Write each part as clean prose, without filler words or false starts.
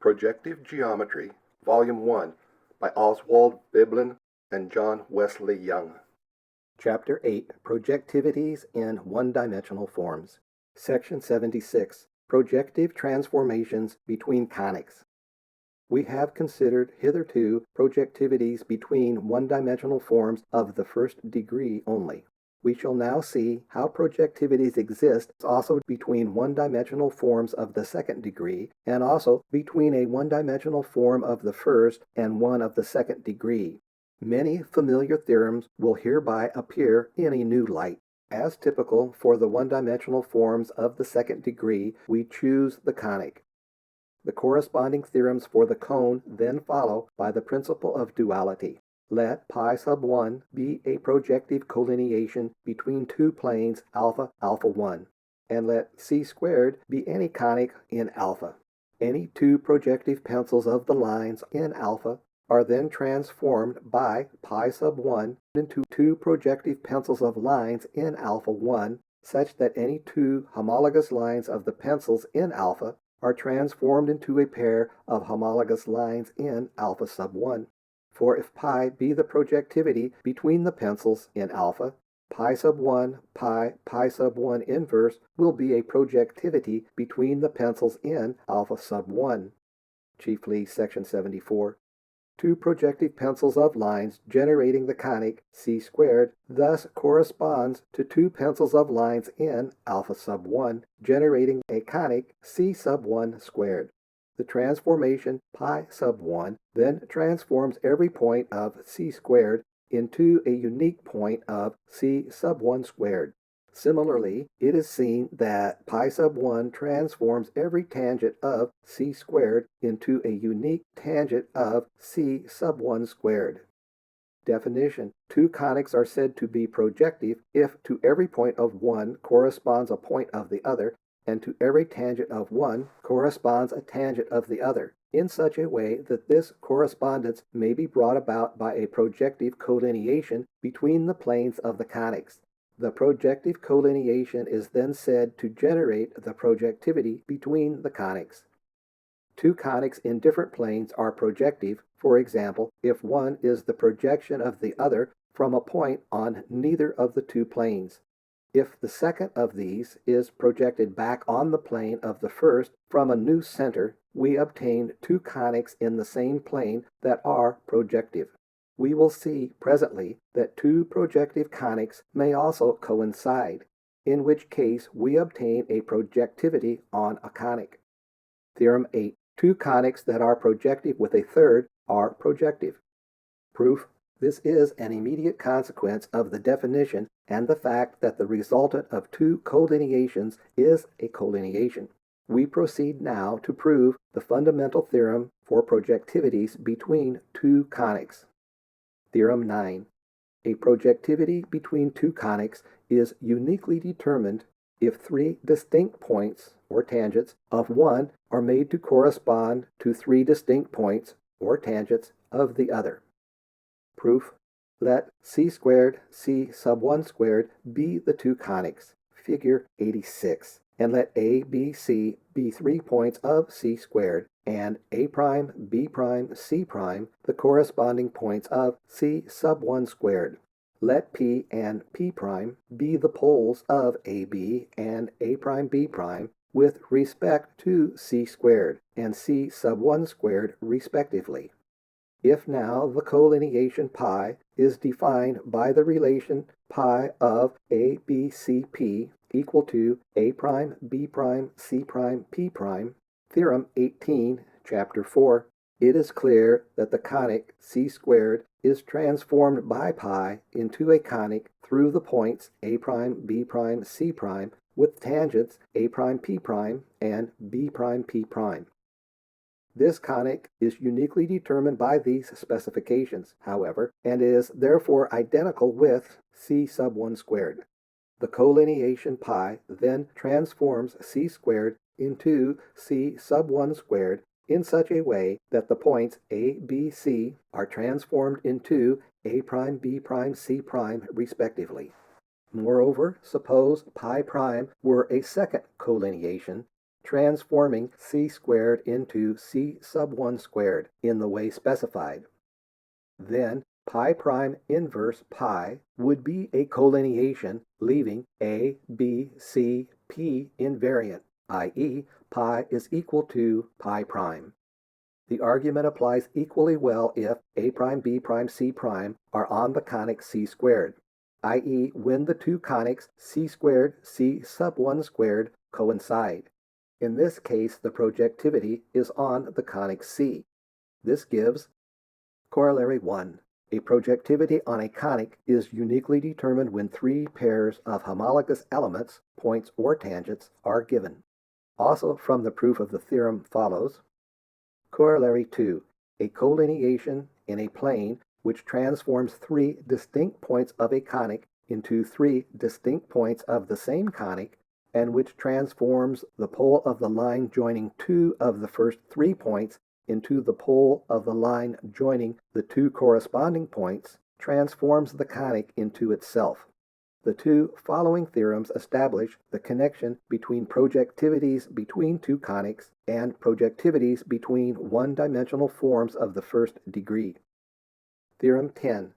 Projective Geometry, Volume 1, by Oswald, Veblen, and John Wesley Young. Chapter 8, Projectivities in One-Dimensional Forms. Section 76, Projective Transformations between Conics. We have considered hitherto projectivities between one-dimensional forms of the first degree only. We shall now see how projectivities exist also between one-dimensional forms of the second degree, and also between a one-dimensional form of the first and one of the second degree. Many familiar theorems will hereby appear in a new light. As typical for the one-dimensional forms of the second degree, we choose the conic. The corresponding theorems for the cone then follow by the principle of duality. Let pi sub 1 be a projective collineation between two planes alpha, alpha 1, and let c squared be any conic in alpha. Any two projective pencils of the lines in alpha are then transformed by pi sub 1 into two projective pencils of lines in alpha 1, such that any two homologous lines of the pencils in alpha are transformed into a pair of homologous lines in alpha sub 1. For if pi be the projectivity between the pencils in alpha, pi sub 1 pi sub 1 inverse will be a projectivity between the pencils in alpha sub 1. Chiefly section 74. Two projective pencils of lines generating the conic c squared thus corresponds to two pencils of lines in alpha sub 1 generating a conic c sub 1 squared. The transformation pi sub 1 then transforms every point of c squared into a unique point of c sub 1 squared. Similarly, it is seen that pi sub 1 transforms every tangent of c squared into a unique tangent of c sub 1 squared. Definition: two conics are said to be projective if to every point of one corresponds a point of the other, and to every tangent of one corresponds a tangent of the other, in such a way that this correspondence may be brought about by a projective collineation between the planes of the conics. The projective collineation is then said to generate the projectivity between the conics. Two conics in different planes are projective, for example, if one is the projection of the other from a point on neither of the two planes. If the second of these is projected back on the plane of the first from a new center, we obtain two conics in the same plane that are projective. We will see presently that two projective conics may also coincide, in which case we obtain a projectivity on a conic. Theorem 8. Two conics that are projective with a third are projective. Proof: this is an immediate consequence of the definition and the fact that the resultant of two collineations is a collineation. We proceed now to prove the fundamental theorem for projectivities between two conics. Theorem 9. A projectivity between two conics is uniquely determined if three distinct points, or tangents, of one are made to correspond to three distinct points, or tangents, of the other. Proof: let c squared c sub 1 squared be the two conics, figure 86, and let a, b, c be 3 points of c squared, and a prime, b prime, c prime the corresponding points of c sub 1 squared. Let p and p prime be the poles of ab and a prime b prime with respect to c squared and c sub 1 squared respectively. If now the collineation pi is defined by the relation pi of a, b, c, p equal to a prime, b prime, c prime, p prime, Theorem 18, Chapter 4, it is clear that the conic c squared is transformed by pi into a conic through the points a prime, b prime, c prime with tangents a prime, p prime, and b prime, p prime. This conic is uniquely determined by these specifications, however, and is therefore identical with c sub 1 squared. The collineation pi then transforms c squared into c sub 1 squared in such a way that the points a, b, c are transformed into a prime, b prime, c prime respectively. Moreover, suppose pi prime were a second collineation, transforming c squared into c sub 1 squared in the way specified. Then pi prime inverse pi would be a collineation leaving a, b, c, p invariant, i.e. pi is equal to pi prime. The argument applies equally well if a prime, b prime, c prime are on the conic c squared, i.e. when the two conics c squared, c sub 1 squared coincide. In this case, the projectivity is on the conic c. This gives Corollary 1. A projectivity on a conic is uniquely determined when three pairs of homologous elements, points or tangents, are given. Also from the proof of the theorem follows Corollary 2. A collineation in a plane which transforms three distinct points of a conic into three distinct points of the same conic, and which transforms the pole of the line joining two of the first 3 points into the pole of the line joining the two corresponding points, transforms the conic into itself. The two following theorems establish the connection between projectivities between two conics and projectivities between one-dimensional forms of the first degree. Theorem 10.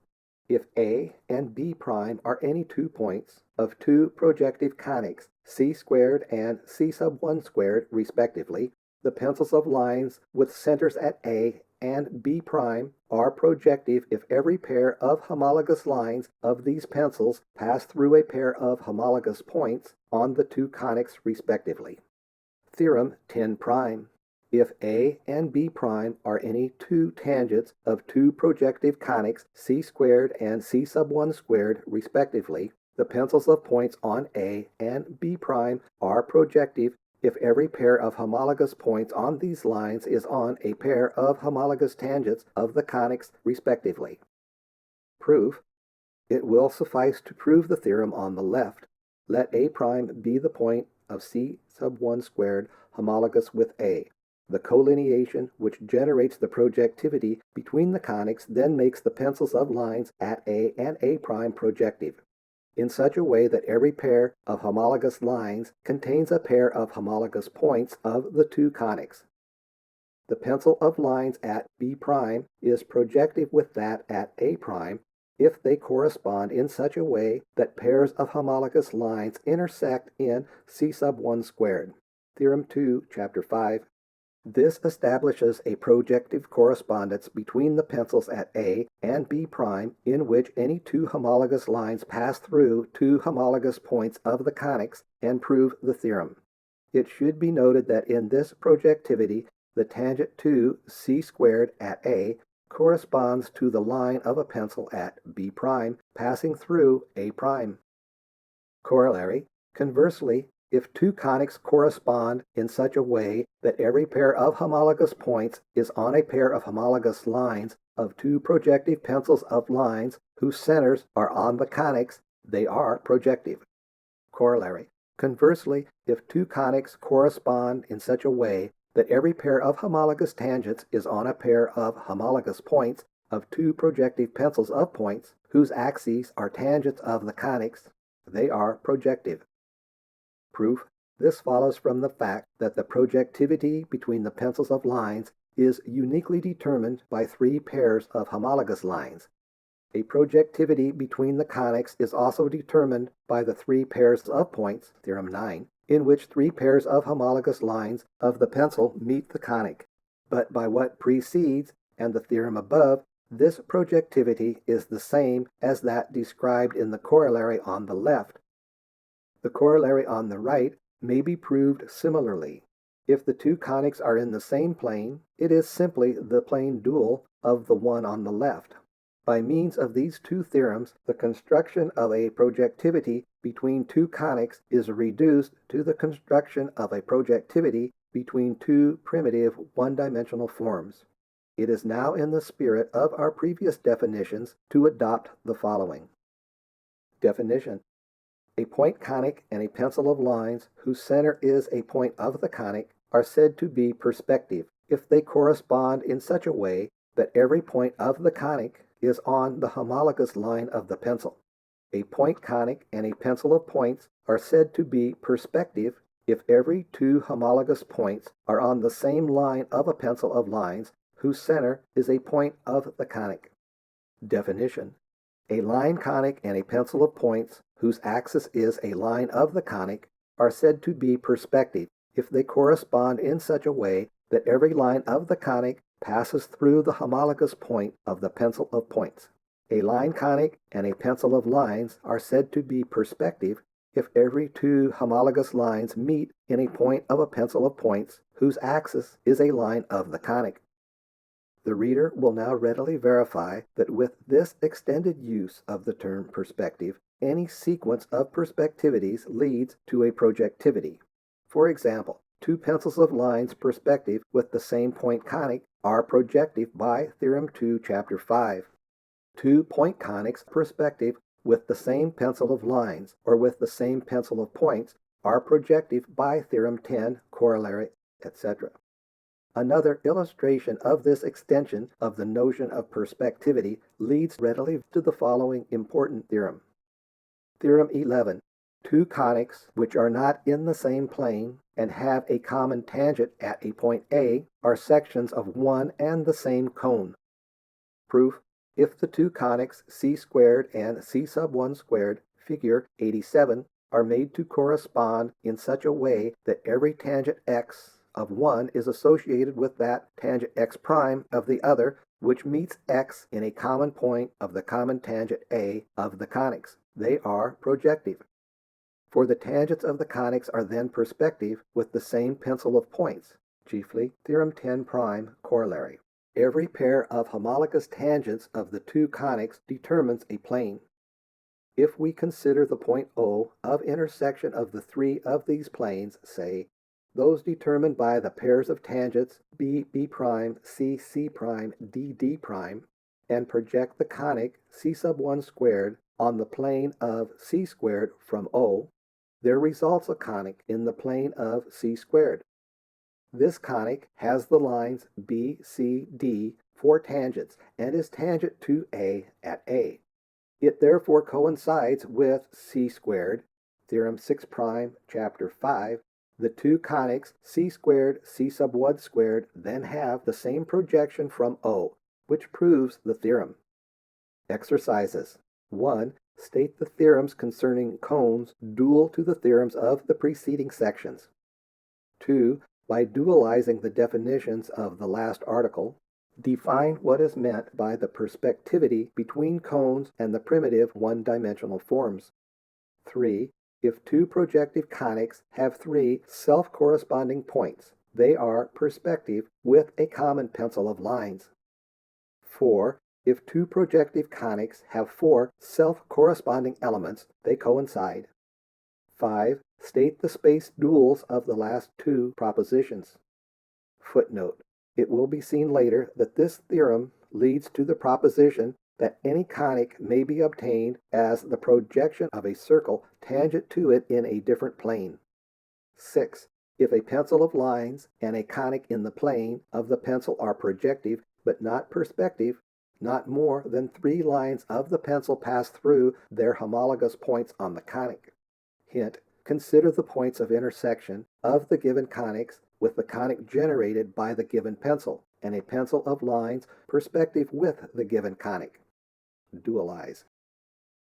If A and B prime are any 2 points of two projective conics, c squared and c sub 1 squared respectively, the pencils of lines with centers at A and B prime are projective if every pair of homologous lines of these pencils pass through a pair of homologous points on the two conics respectively. Theorem 10 prime. If A and B prime are any two tangents of two projective conics c squared and c sub 1 squared respectively, the pencils of points on A and B prime are projective if every pair of homologous points on these lines is on a pair of homologous tangents of the conics respectively. Proof. It will suffice to prove the theorem on the left. Let A prime be the point of c sub 1 squared homologous with A. The collineation which generates the projectivity between the conics then makes the pencils of lines at A and A prime projective, in such a way that every pair of homologous lines contains a pair of homologous points of the two conics. The pencil of lines at B prime is projective with that at A prime if they correspond in such a way that pairs of homologous lines intersect in c sub 1 squared. Theorem 2, Chapter 5. This establishes a projective correspondence between the pencils at A and B prime in which any two homologous lines pass through two homologous points of the conics and prove the theorem. It should be noted that in this projectivity, the tangent to c squared at A corresponds to the line of a pencil at B prime passing through A prime. Corollary. Conversely, if two conics correspond in such a way that every pair of homologous points is on a pair of homologous lines of two projective pencils of lines whose centers are on the conics, they are projective. Corollary. Conversely, if two conics correspond in such a way that every pair of homologous tangents is on a pair of homologous points of two projective pencils of points whose axes are tangents of the conics, they are projective. Proof. This follows from the fact that the projectivity between the pencils of lines is uniquely determined by three pairs of homologous lines. A projectivity between the conics is also determined by the three pairs of points, Theorem 9, in which three pairs of homologous lines of the pencil meet the conic. But by what precedes and the theorem above, this projectivity is the same as that described in the corollary on the left. The corollary on the right may be proved similarly. If the two conics are in the same plane, it is simply the plane dual of the one on the left. By means of these two theorems, the construction of a projectivity between two conics is reduced to the construction of a projectivity between two primitive one-dimensional forms. It is now in the spirit of our previous definitions to adopt the following. Definition. A point conic and a pencil of lines whose center is a point of the conic are said to be perspective if they correspond in such a way that every point of the conic is on the homologous line of the pencil. A point conic and a pencil of points are said to be perspective if every two homologous points are on the same line of a pencil of lines whose center is a point of the conic. Definition: a line conic and a pencil of points whose axis is a line of the conic are said to be perspective if they correspond in such a way that every line of the conic passes through the homologous point of the pencil of points. A line conic and a pencil of lines are said to be perspective if every two homologous lines meet in a point of a pencil of points whose axis is a line of the conic. The reader will now readily verify that with this extended use of the term perspective, any sequence of perspectivities leads to a projectivity. For example, two pencils of lines perspective with the same point conic are projective by Theorem 2, Chapter 5. Two point conics perspective with the same pencil of lines or with the same pencil of points are projective by Theorem 10, Corollary, etc. Another illustration of this extension of the notion of perspectivity leads readily to the following important theorem. Theorem 11. Two conics which are not in the same plane and have a common tangent at a point A are sections of one and the same cone. Proof: if the two conics c squared and c sub 1 squared, figure 87, are made to correspond in such a way that every tangent x of one is associated with that tangent x prime of the other, which meets x in a common point of the common tangent A of the conics, they are projective. For the tangents of the conics are then perspective with the same pencil of points, chiefly Theorem 10 prime corollary. Every pair of homologous tangents of the two conics determines a plane. If we consider the point O of intersection of the three of these planes, say, those determined by the pairs of tangents B, B', C, C', D, D', and project the conic C sub 1 squared on the plane of C squared from O, there results a conic in the plane of C squared. This conic has the lines B, C, D for tangents and is tangent to A at A. It therefore coincides with C squared, Theorem 6 prime, Chapter 5. The two conics C squared, C sub 1 squared then have the same projection from O, which proves the theorem. Exercises. 1. State the theorems concerning cones dual to the theorems of the preceding sections. 2. By dualizing the definitions of the last article, define what is meant by the perspectivity between cones and the primitive one-dimensional forms. 3. If two projective conics have three self-corresponding points, they are perspective with a common pencil of lines. 4. If two projective conics have four self-corresponding elements, they coincide. 5. State the space duals of the last two propositions. Footnote: it will be seen later that this theorem leads to the proposition that any conic may be obtained as the projection of a circle tangent to it in a different plane. 6. If a pencil of lines and a conic in the plane of the pencil are projective but not perspective, not more than 3 lines of the pencil pass through their homologous points on the conic. Hint: consider the points of intersection of the given conics with the conic generated by the given pencil, and a pencil of lines perspective with the given conic. Dualize.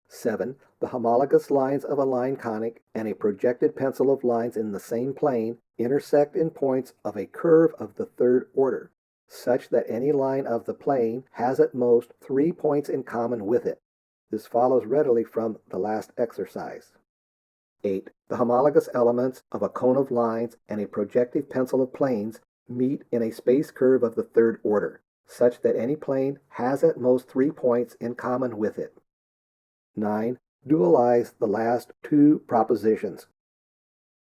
7. The homologous lines of a line conic and a projected pencil of lines in the same plane intersect in points of a curve of the third order, such that any line of the plane has at most 3 points in common with it. This follows readily from the last exercise. 8. The homologous elements of a cone of lines and a projective pencil of planes meet in a space curve of the third order, such that any plane has at most 3 points in common with it. 9. Dualize the last two propositions.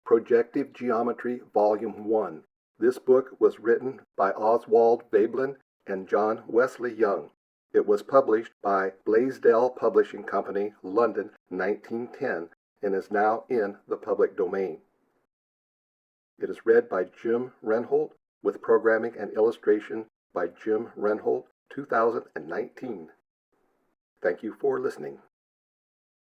Projective Geometry, Volume 1. This book was written by Oswald Veblen and John Wesley Young. It was published by Blaisdell Publishing Company, London, 1910, and is now in the public domain. It is read by Jim Renhold, with programming and illustration by Jim Renhold, 2019. Thank you for listening.